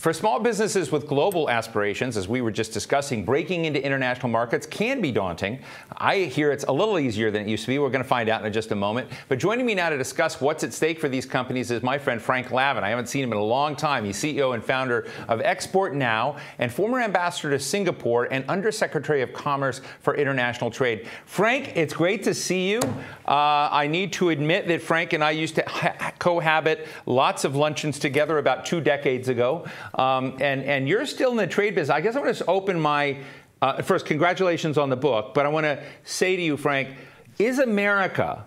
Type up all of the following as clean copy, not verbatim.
For small businesses with global aspirations, as we were just discussing, breaking into international markets can be daunting. I hear it's a little easier than it used to be. We're going to find out in just a moment. But joining me now to discuss what's at stake for these companies is my friend Frank Lavin. I haven't seen him in a long time. He's CEO and founder of ExportNow and former ambassador to Singapore and Undersecretary of Commerce for International Trade. Frank, it's great to see you. I need to admit that Frank and I used to cohabit lots of luncheons together about 2 decades ago. And you're still in the trade business. I guess I want to open my, first, congratulations on the book, but I want to say to you, Frank, is America,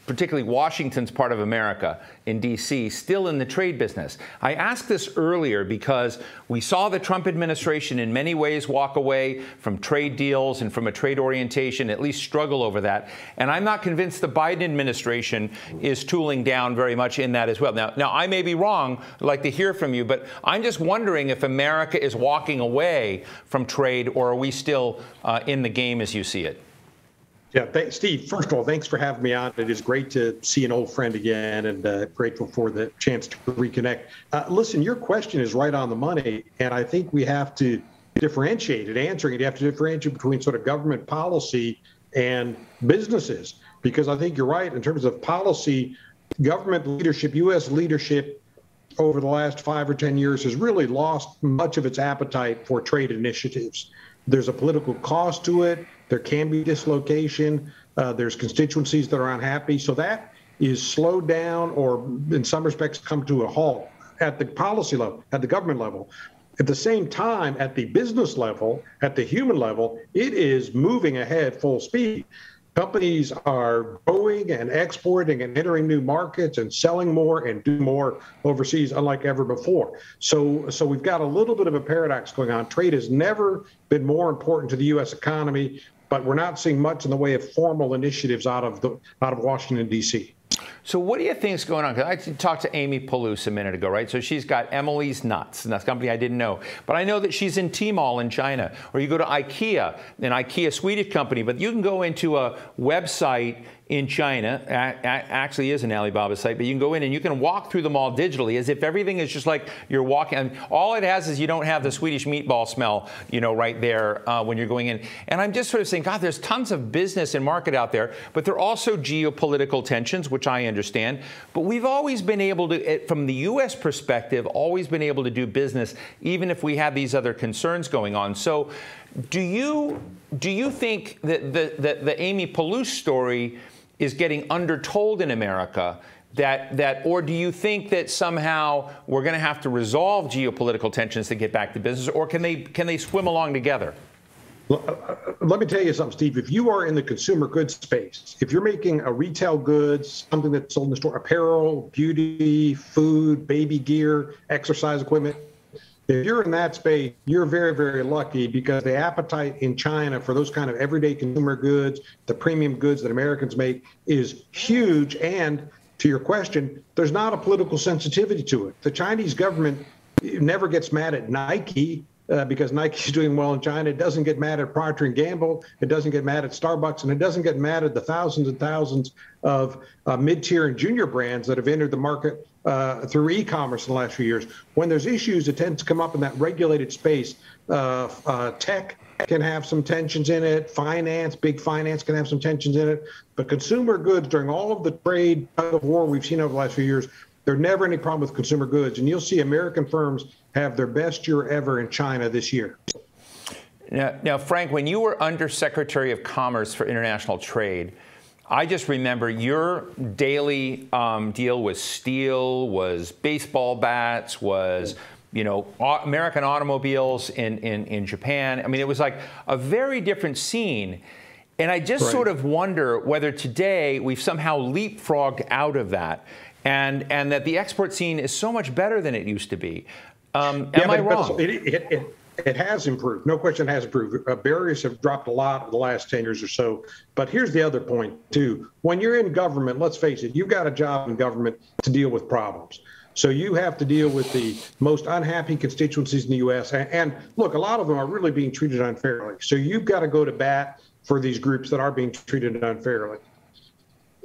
particularly Washington's part of America in D.C., still in the trade business? I asked this earlier because we saw the Trump administration in many ways walk away from trade deals and from a trade orientation, at least struggle over that. And I'm not convinced the Biden administration is tooling down very much in that as well. Now I may be wrong. I'd like to hear from you, but I'm just wondering if America is walking away from trade, or are we still in the game as you see it? Yeah, Steve, first of all, thanks for having me on. It is great to see an old friend again, and grateful for the chance to reconnect. Listen, your question is right on the money, and I think we have to differentiate it. Answering it, you have to differentiate between sort of government policy and businesses, because I think you're right in terms of policy. Government leadership, U.S. leadership over the last 5 or 10 years has really lost much of its appetite for trade initiatives. There's a political cost to it. There can be dislocation. There's constituencies that are unhappy. So that is slowed down, or in some respects come to a halt at the policy level, at the government level. At the same time, at the business level, at the human level, it is moving ahead full speed. Companies are growing and exporting and entering new markets and selling more and do more overseas, unlike ever before. So we've got a little bit of a paradox going on. Trade has never been more important to the U.S. economy, but we're not seeing much in the way of formal initiatives out of Washington, D.C. So what do you think is going on? Because I talked to Amy Palouse a minute ago, right? So she's got Emily's Nuts, and that's a company I didn't know. But I know that she's in Tmall in China. Or you go to IKEA, an IKEA Swedish company. But you can go into a website in China, actually is an Alibaba site, but you can go in and you can walk through the mall digitally as if everything is just like you're walking. And all it has is you don't have the Swedish meatball smell, right there when you're going in. And I'm just sort of saying, God, there's tons of business and market out there, but there are also geopolitical tensions, which I understand. But we've always been able to, from the U.S. perspective, always been able to do business, even if we have these other concerns going on. So do you think that the Amy Palouse story is getting undertold in America, or do you think that somehow we're going to have to resolve geopolitical tensions to get back to business, or can they swim along together? Let me tell you something, Steve. If you are in the consumer goods space, if you're making a retail goods, something that's sold in the store, apparel, beauty, food, baby gear, exercise equipment, if you're in that space, you're very, very lucky, because the appetite in China for those kind of everyday consumer goods, the premium goods that Americans make, is huge. And to your question, there's not a political sensitivity to it. The Chinese government never gets mad at Nike because Nike's doing well in China. It doesn't get mad at Procter & Gamble. It doesn't get mad at Starbucks. And it doesn't get mad at the thousands and thousands of mid-tier and junior brands that have entered the market through e-commerce in the last few years. When there's issues, it tends to come up in that regulated space. Tech can have some tensions in it. Finance, big finance can have some tensions in it. But consumer goods, during all of the trade of war we've seen over the last few years, there's never any problem with consumer goods. And you'll see American firms have their best year ever in China this year. Now, Frank, when you were Undersecretary of Commerce for International Trade, I just remember your daily deal was steel, was baseball bats, was American automobiles in Japan. I mean, it was like a very different scene. And I just sort of wonder whether today we've somehow leapfrogged out of that, and that the export scene is so much better than it used to be. Am I wrong? It has improved. No question it has improved. Barriers have dropped a lot in the last 10 years or so. But here's the other point, too. When you're in government, let's face it, you've got a job in government to deal with problems. So you have to deal with the most unhappy constituencies in the U.S. And look, a lot of them are really being treated unfairly. So you've got to go to bat for these groups that are being treated unfairly.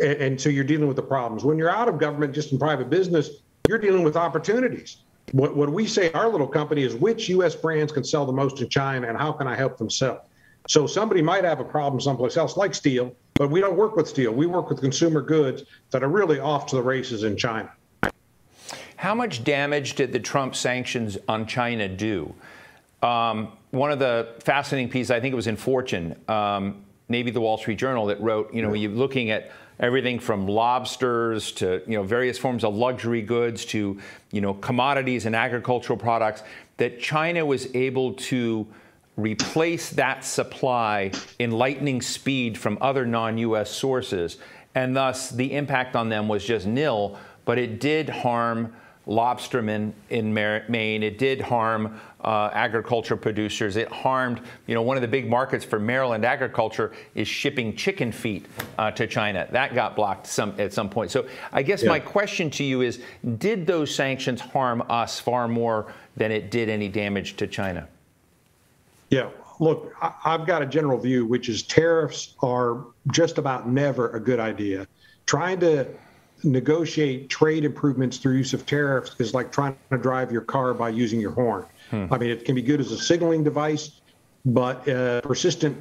And so you're dealing with the problems. When you're out of government, just in private business, you're dealing with opportunities. What we say, our little company, is which U.S. brands can sell the most in China and how can I help them sell? So somebody might have a problem someplace else, like steel, but we don't work with steel. We work with consumer goods that are really off to the races in China. How much damage did the Trump sanctions on China do? One of the fascinating pieces, I think it was in Fortune, maybe the Wall Street Journal, that wrote, you're looking at everything from lobsters to, various forms of luxury goods to, commodities and agricultural products, that China was able to replace that supply in lightning speed from other non-U.S. sources. And thus, the impact on them was just nil, but it did harm lobstermen in Maine. It did harm agriculture producers. It harmed, one of the big markets for Maryland agriculture is shipping chicken feet to China. That got blocked at some point. So I guess my question to you is, did those sanctions harm us far more than it did any damage to China? Yeah, look, I've got a general view, which is tariffs are just about never a good idea. Trying to negotiate trade improvements through use of tariffs is like trying to drive your car by using your horn. I mean, it can be good as a signaling device, but persistent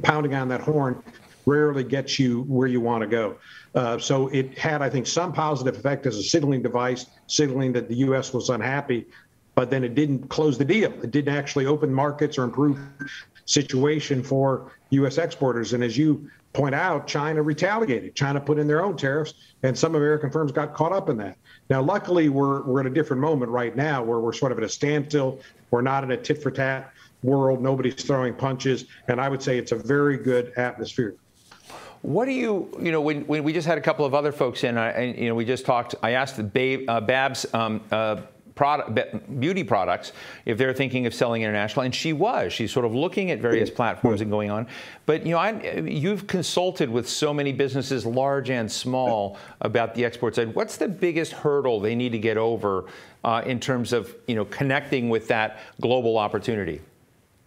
pounding on that horn rarely gets you where you want to go. So it had, I think, some positive effect as a signaling device, signaling that the U.S. was unhappy, but then it didn't close the deal. It didn't actually open markets or improve situation for U.S. exporters. And as you point out, China retaliated. China put in their own tariffs, and some American firms got caught up in that. Now, luckily, we're at a different moment right now where we're sort of at a standstill. We're not in a tit-for-tat world. Nobody's throwing punches. And I would say it's a very good atmosphere. What do you, when we just had a couple of other folks in, and we just talked, I asked Babs, beauty products, if they're thinking of selling international, and she's sort of looking at various platforms and going on. But you've consulted with so many businesses, large and small, about the export side. What's the biggest hurdle they need to get over in terms of connecting with that global opportunity?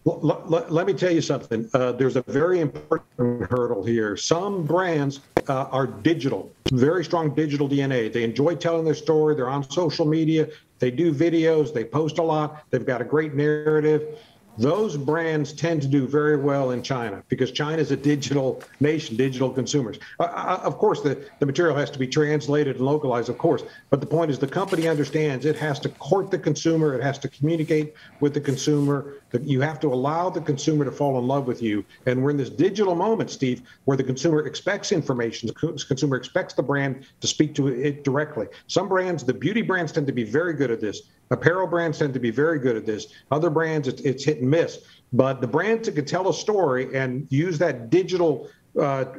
Let me tell you something. There's a very important hurdle here. Some brands are digital, very strong digital DNA. They enjoy telling their story. They're on social media. They do videos. They post a lot. They've got a great narrative. Those brands tend to do very well in China because China is a digital nation, digital consumers. Of course, the material has to be translated and localized, of course. But the point is the company understands it has to court the consumer. It has to communicate with the consumer. You have to allow the consumer to fall in love with you. And we're in this digital moment, Steve, where the consumer expects information. The consumer expects the brand to speak to it directly. Some brands, the beauty brands, tend to be very good at this. Apparel brands tend to be very good at this. Other brands, it's hit and miss. But the brands that can tell a story and use that digital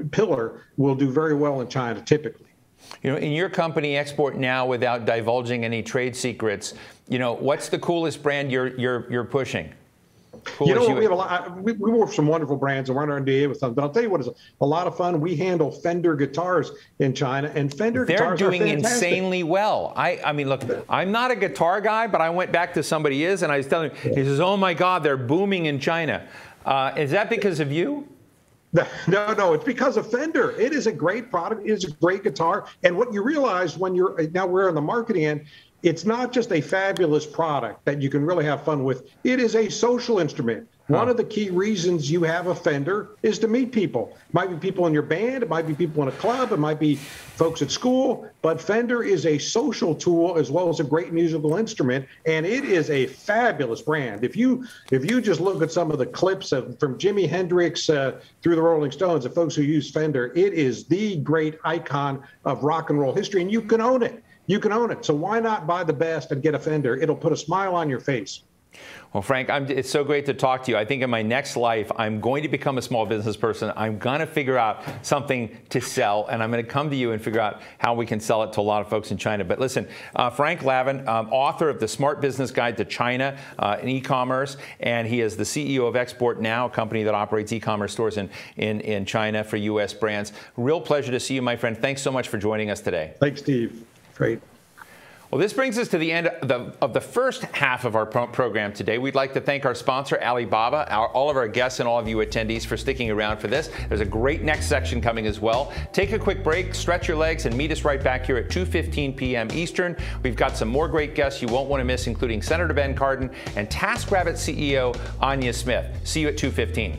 pillar will do very well in China, typically. In your company, ExportNow, without divulging any trade secrets, what's the coolest brand you're pushing? We have a lot. We work with some wonderful brands and we're under NDA with them. But I'll tell you what is a lot of fun. We handle Fender guitars in China, and Fender guitars are fantastic. They're doing insanely well. I mean, look, I'm not a guitar guy, but I went back to somebody and I was telling him, he says, "Oh my God, they're booming in China." Is that because of you? No, it's because of Fender. It is a great product. It is a great guitar. And what you realize when we're in the marketing end, it's not just a fabulous product that you can really have fun with. It is a social instrument. One of the key reasons you have a Fender is to meet people. It might be people in your band. It might be people in a club. It might be folks at school. But Fender is a social tool as well as a great musical instrument. And it is a fabulous brand. If you just look at some of the clips from Jimi Hendrix through the Rolling Stones, the folks who use Fender, it is the great icon of rock and roll history. And you can own it. You can own it. So why not buy the best and get a Fender? It'll put a smile on your face. Well, Frank, it's so great to talk to you. I think in my next life, I'm going to become a small business person. I'm going to figure out something to sell, and I'm going to come to you and figure out how we can sell it to a lot of folks in China. But listen, Frank Lavin, author of the Smart Business Guide to China and e-commerce, and he is the CEO of ExportNow, a company that operates e-commerce stores in China for U.S. brands. Real pleasure to see you, my friend. Thanks so much for joining us today. Thanks, Steve. Great. Well, this brings us to the end of the first half of our program today. We'd like to thank our sponsor, Alibaba, all of our guests and all of you attendees for sticking around for this. There's a great next section coming as well. Take a quick break, stretch your legs, and meet us right back here at 2:15 p.m. Eastern. We've got some more great guests you won't want to miss, including Senator Ben Cardin and TaskRabbit CEO Anya Smith. See you at 2:15.